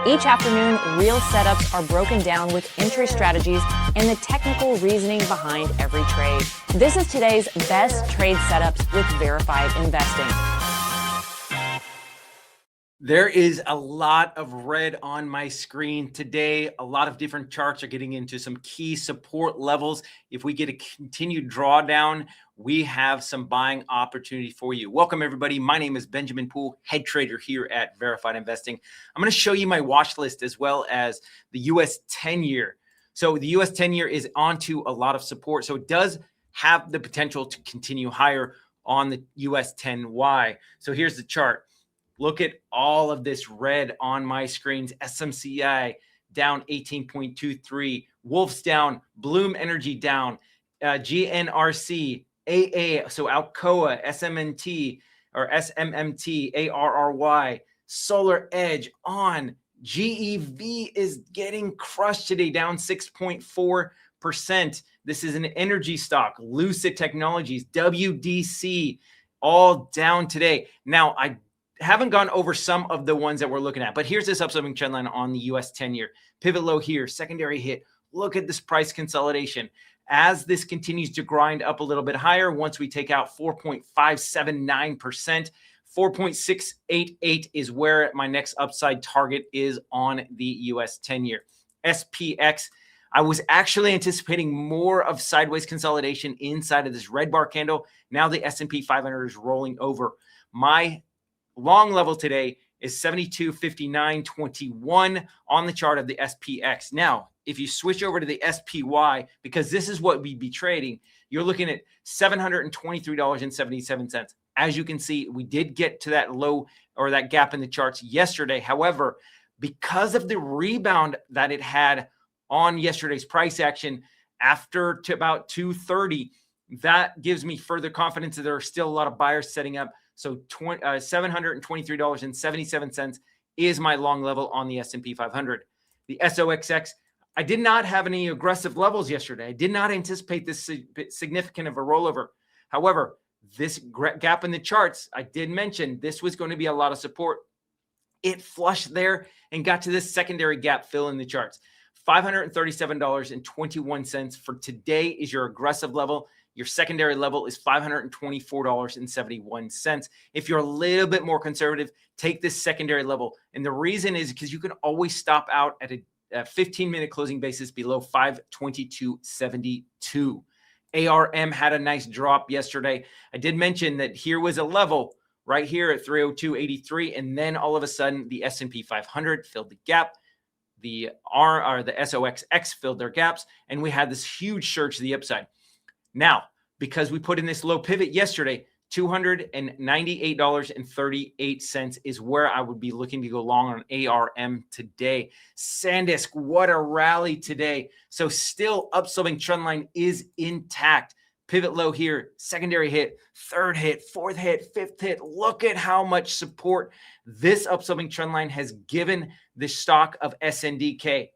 Each afternoon, real setups are broken down with entry strategies and the technical reasoning behind every trade. This is today's best trade setups with verified investing. There is a lot of red on my screen today. A lot of different charts are getting into some key support levels. If we get a continued drawdown, we have some buying opportunity for you. Welcome, everybody. My name is Benjamin Poole, head trader here at Verified Investing. I'm going to show you my watch list as well as the US 10-year. So the US 10-year is onto a lot of support. So it does have the potential to continue higher on the US 10Y. So here's the chart. Look at all of this red on my screens. SMCI down 18.23, Wolf's down, Bloom Energy down, GNRC, AA, so Alcoa, SMNT or SMMT, ARRY, Solar Edge on. GEV is getting crushed today, down 6.4%. This is an energy stock. Lucid Technologies, WDC, all down today. Now, I haven't gone over some of the ones that we're looking at, but here's this upsloping trend line on the US 10-year. Pivot low here, secondary hit. Look at this price consolidation. As this continues to grind up a little bit higher, once we take out 4.579%, 4.688 is where my next upside target is on the US 10-year. SPX, I was actually anticipating more of sideways consolidation inside of this red bar candle. Now the S&P 500 is rolling over. My long level today is 72.5921 on the chart of the SPX. Now, if you switch over to the SPY, because this is what we'd be trading, you're looking at $723.77. As you can see, we did get to that low or that gap in the charts yesterday. However, because of the rebound that it had on yesterday's price action after to about 2:30, that gives me further confidence that there are still a lot of buyers setting up. So $723.77 is my long level on the S&P 500. The SOXX, I did not have any aggressive levels yesterday. I did not anticipate this significant of a rollover. However, this gap in the charts, I did mention this was going to be a lot of support. It flushed there and got to this secondary gap fill in the charts. $537.21 for today is your aggressive level. Your secondary level is $524.71. If you're a little bit more conservative, take this secondary level. And the reason is because you can always stop out at a 15-minute closing basis below 522.72. ARM had a nice drop yesterday. I did mention that here was a level right here at 302.83, and then all of a sudden the S&P 500 filled the gap. The SOXX filled their gaps, and we had this huge surge to the upside. Now, because we put in this low pivot yesterday, $298.38 is where I would be looking to go long on ARM today. SanDisk, what a rally today. So still upsloping trend line is intact. Pivot low here, secondary hit, third hit, fourth hit, fifth hit. Look at how much support this upsloping trend line has given the stock of SNDK.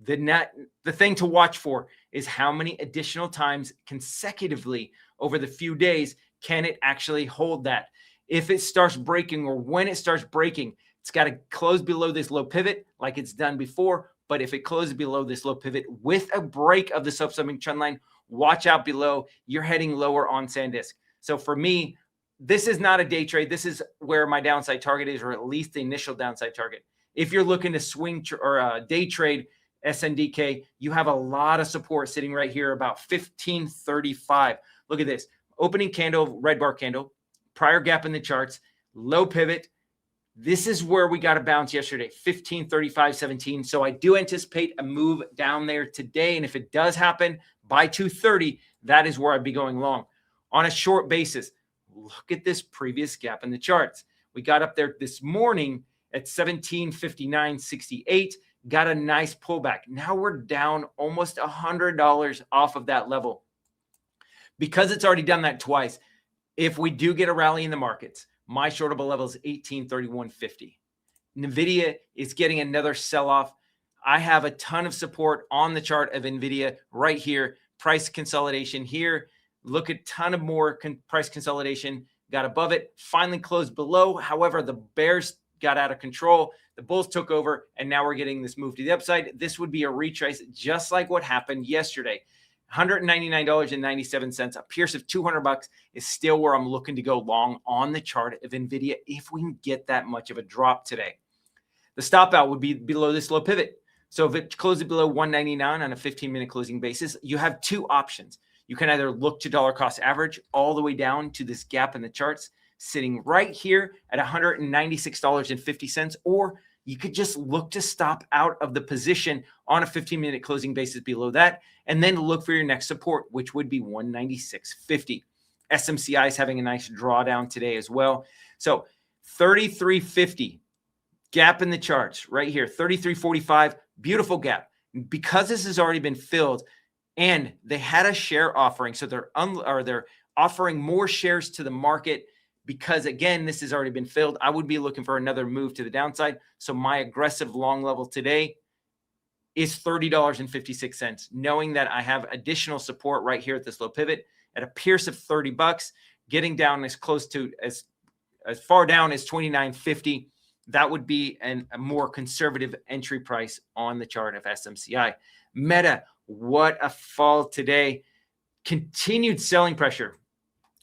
The thing to watch for is how many additional times consecutively over the few days can it actually hold that. If it starts breaking or when it starts breaking, it's got to close below this low pivot like it's done before. But if it closes below this low pivot with a break of the upsloping trend line, watch out below. You're heading lower on SanDisk. So for me, this is not a day trade. This is where my downside target is, or at least the initial downside target. If you're looking to swing or day trade SNDK, you have a lot of support sitting right here about 1535. Look at this opening candle, red bar candle, prior gap in the charts, low pivot. This is where we got a bounce yesterday, 1535.17. So I do anticipate a move down there today. And if it does happen by 2:30, that is where I'd be going long. On a short basis, look at this previous gap in the charts. We got up there this morning at 1759.68. Got a nice pullback. Now we're down almost $100 off of that level. Because it's already done that twice, if we do get a rally in the markets, my shortable level is 1831.50. NVIDIA is getting another sell-off. I have a ton of support on the chart of NVIDIA right here. Price consolidation here. Look at a ton of more price consolidation. Got above it, finally closed below. However, the bears got out of control. The bulls took over, and now we're getting this move to the upside. This would be a retrace, just like what happened yesterday. $199.97, a pierce of $200 is still where I'm looking to go long on the chart of NVIDIA if we can get that much of a drop today. The stop out would be below this low pivot. So if it closes below 199 on a 15-minute closing basis, you have two options. You can either look to dollar cost average all the way down to this gap in the charts, sitting right here at $196.50, or you could just look to stop out of the position on a 15-minute closing basis below that, and then look for your next support, which would be 196.50. SMCI is having a nice drawdown today as well. So 33.50 gap in the charts right here, 33.45, beautiful gap. Because this has already been filled and they had a share offering, so they're offering more shares to the market. Because again, this has already been filled, I would be looking for another move to the downside. So my aggressive long level today is $30.56, knowing that I have additional support right here at this low pivot at a pierce of $30, getting down as close to as far down as $29.50. That would be a more conservative entry price on the chart of SMCI. Meta, what a fall today. Continued selling pressure.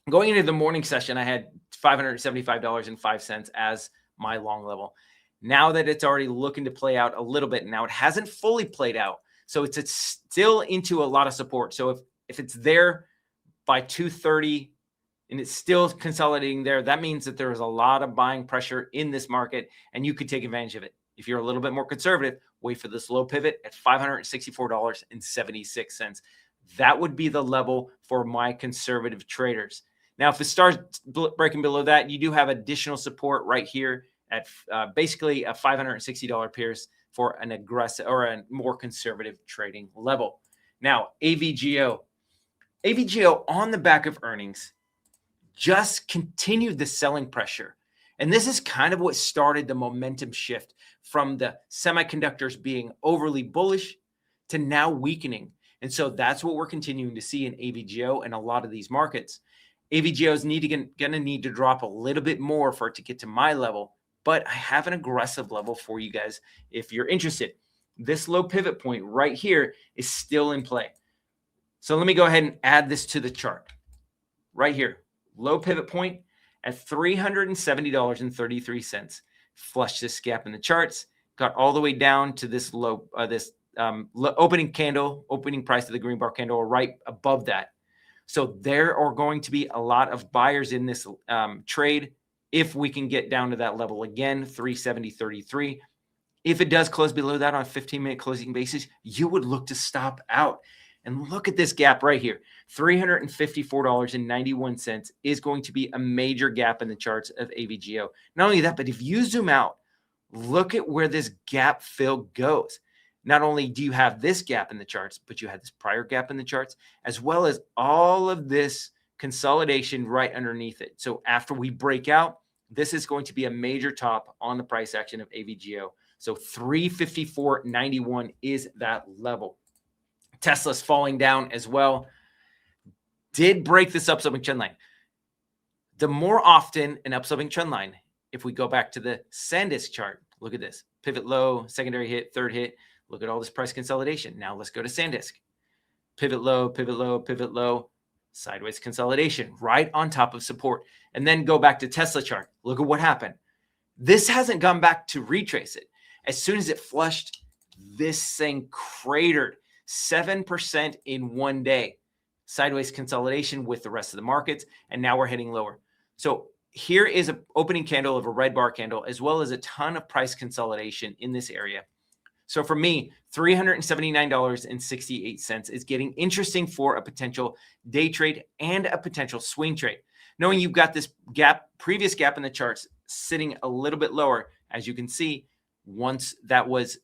Going into the morning session, I had $575.05 as my long level. Now that it's already looking to play out a little bit, now it hasn't fully played out. So it's still into a lot of support. So if it's there by 230 and it's still consolidating there, that means that there is a lot of buying pressure in this market and you could take advantage of it. If you're a little bit more conservative, wait for this low pivot at $564.76. That would be the level for my conservative traders. Now, if it starts breaking below that, you do have additional support right here at basically a $560 pierce for an aggressive or a more conservative trading level. Now, AVGO. AVGO on the back of earnings just continued the selling pressure. And this is kind of what started the momentum shift from the semiconductors being overly bullish to now weakening. And so that's what we're continuing to see in AVGO and a lot of these markets. AVGO's going to need to drop a little bit more for it to get to my level, but I have an aggressive level for you guys if you're interested. This low pivot point right here is still in play. So let me go ahead and add this to the chart. Right here, low pivot point at $370.33. Flushed this gap in the charts, got all the way down to this low, opening price of the green bar candle right above that. So there are going to be a lot of buyers in this trade if we can get down to that level again, 370.33. If it does close below that on a 15-minute closing basis, you would look to stop out. And look at this gap right here. $354.91 is going to be a major gap in the charts of AVGO. Not only that, but if you zoom out, look at where this gap fill goes. Not only do you have this gap in the charts, but you had this prior gap in the charts, as well as all of this consolidation right underneath it. So after we break out, this is going to be a major top on the price action of AVGO. So 354.91 is that level. Tesla's falling down as well. Did break this upsloping trend line. The more often an upsloping trend line, if we go back to the SanDisk chart, look at this. Pivot low, secondary hit, third hit. Look at all this price consolidation. Now let's go to SanDisk. Pivot low, pivot low, pivot low. Sideways consolidation right on top of support. And then go back to Tesla chart. Look at what happened. This hasn't gone back to retrace it. As soon as it flushed, this thing cratered 7% in one day. Sideways consolidation with the rest of the markets. And now we're heading lower. So here is an opening candle of a red bar candle, as well as a ton of price consolidation in this area. So for me, $379.68 is getting interesting for a potential day trade and a potential swing trade. Knowing you've got this gap, previous gap in the charts sitting a little bit lower, as you can see, once that was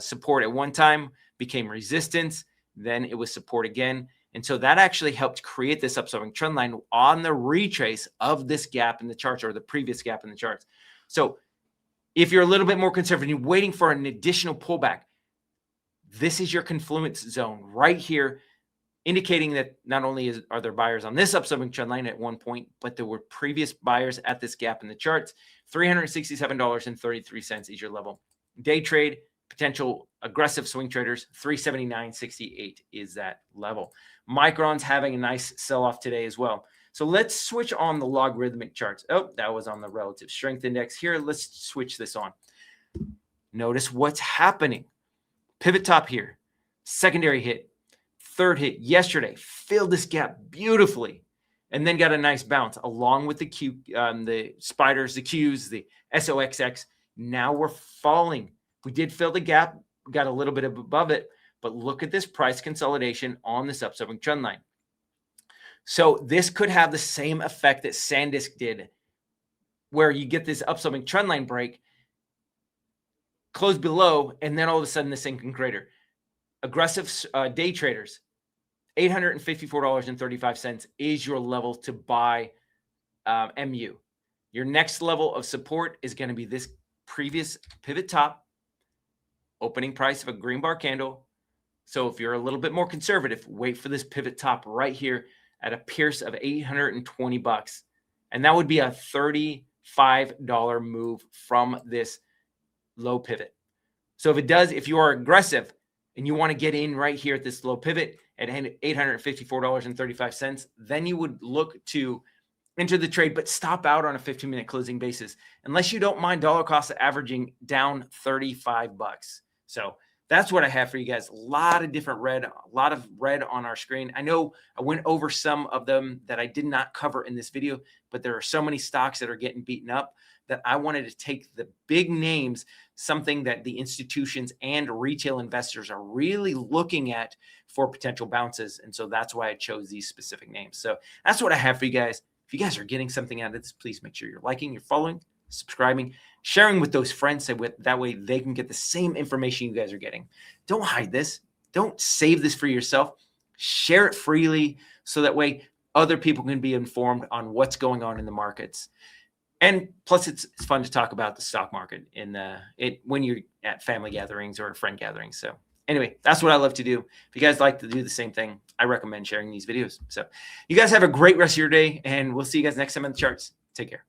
support at one time, became resistance, then it was support again. And so that actually helped create this upsloping trend line on the retrace of this gap in the charts, or the previous gap in the charts. So if you're a little bit more conservative, waiting for an additional pullback, this is your confluence zone right here. indicating that not only are there buyers on this upsloping trend line at one point, but there were previous buyers at this gap in the charts. $367.33 is your level. Day trade, potential aggressive swing traders, $379.68 is that level. Micron's having a nice sell-off today as well. So let's switch on the logarithmic charts. Oh, that was on the relative strength index. Here, let's switch this on. Notice what's happening. Pivot top here, secondary hit, third hit yesterday, filled this gap beautifully, and then got a nice bounce along with the spiders, the Qs, the SOXX. Now we're falling. We did fill the gap, got a little bit above it, but look at this price consolidation on this upsloping trend line. So this could have the same effect that SanDisk did, where you get this upsloping trend line break, close below, and then all of a sudden this thing can crater. Aggressive day traders, $854.35 is your level to buy MU. Your next level of support is going to be this previous pivot top, opening price of a green bar candle. So if you're a little bit more conservative, wait for this pivot top right here at a pierce of $820. And that would be a $35 move from this low pivot. So if it does, if you are aggressive and you want to get in right here at this low pivot at $854.35, then you would look to enter the trade, but stop out on a 15-minute closing basis, unless you don't mind dollar cost averaging down $35. So that's what I have for you guys. A lot of different red, a lot of red on our screen. I know I went over some of them that I did not cover in this video, but there are so many stocks that are getting beaten up that I wanted to take the big names, something that the institutions and retail investors are really looking at for potential bounces. And so that's why I chose these specific names. So that's what I have for you guys. If you guys are getting something out of this, please make sure you're liking, you're following, subscribing, sharing with those friends, so that way they can get the same information you guys are getting. Don't hide this. Don't save this for yourself. Share it freely so that way other people can be informed on what's going on in the markets. And plus, it's fun to talk about the stock market when you're at family gatherings or friend gatherings. So anyway, that's what I love to do. If you guys like to do the same thing, I recommend sharing these videos. So you guys have a great rest of your day, and we'll see you guys next time on the charts. Take care.